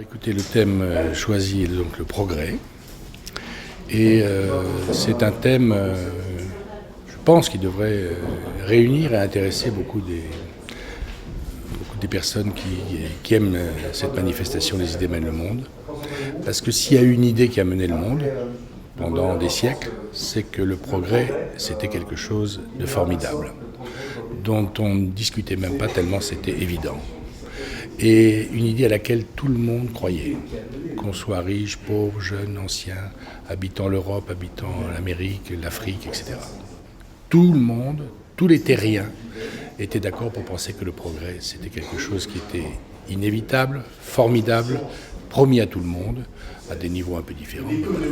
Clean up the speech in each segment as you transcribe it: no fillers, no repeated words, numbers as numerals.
Écoutez, le thème choisi est donc le progrès. Et c'est un thème, je pense, qui devrait réunir et intéresser beaucoup des personnes qui aiment cette manifestation Les idées mènent le monde. Parce que s'il y a une idée qui a mené le monde pendant des siècles, c'est que le progrès, c'était quelque chose de formidable, dont on ne discutait même pas tellement c'était évident. Et une idée à laquelle tout le monde croyait, qu'on soit riche, pauvre, jeune, ancien, habitant l'Europe, habitant l'Amérique, l'Afrique, etc. Tout le monde, tous les terriens étaient d'accord pour penser que le progrès, c'était quelque chose qui était inévitable, formidable, promis à tout le monde, à des niveaux un peu différents. Voilà.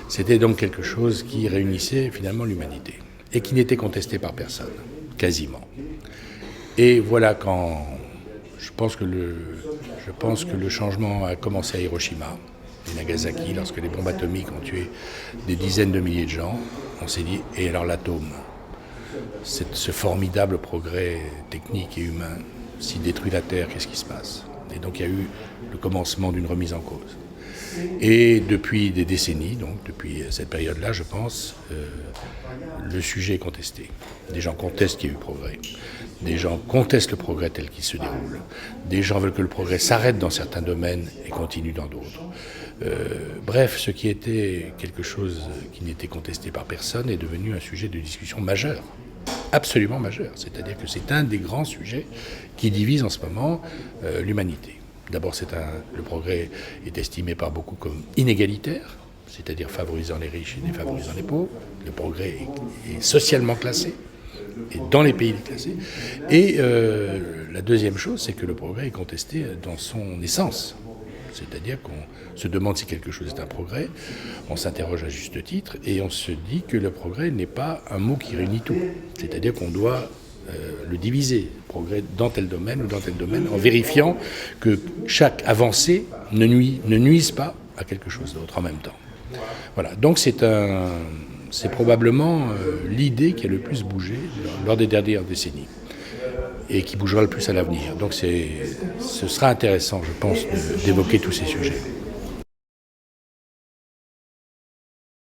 C'était donc quelque chose qui réunissait finalement l'humanité et qui n'était contesté par personne, quasiment. Et voilà quand... Je pense que le changement a commencé à Hiroshima et Nagasaki, lorsque les bombes atomiques ont tué des dizaines de milliers de gens. On s'est dit, et alors l'atome, ce formidable progrès technique et humain, s'il détruit la Terre, qu'est-ce qui se passe? Et donc il y a eu le commencement d'une remise en cause. Et depuis des décennies, donc depuis cette période-là, je pense, le sujet est contesté. Des gens contestent qu'il y ait eu progrès. Des gens contestent le progrès tel qu'il se déroule. Des gens veulent que le progrès s'arrête dans certains domaines et continue dans d'autres. Bref, ce qui était quelque chose qui n'était contesté par personne est devenu un sujet de discussion majeur. Absolument majeur. C'est-à-dire que c'est un des grands sujets qui divise en ce moment l'humanité. D'abord, le progrès est estimé par beaucoup comme inégalitaire, c'est-à-dire favorisant les riches et défavorisant les pauvres. Le progrès est socialement classé, et dans les pays déclassés. Et la deuxième chose, c'est que le progrès est contesté dans son essence. C'est-à-dire qu'on se demande si quelque chose est un progrès, on s'interroge à juste titre, et on se dit que le progrès n'est pas un mot qui réunit tout. C'est-à-dire qu'on doit le diviser, progrès dans tel domaine ou dans tel domaine, en vérifiant que chaque avancée ne nuise pas à quelque chose d'autre en même temps. Voilà, donc c'est probablement l'idée qui a le plus bougé lors des dernières décennies et qui bougera le plus à l'avenir. Donc ce sera intéressant, je pense, d'évoquer tous ces sujets.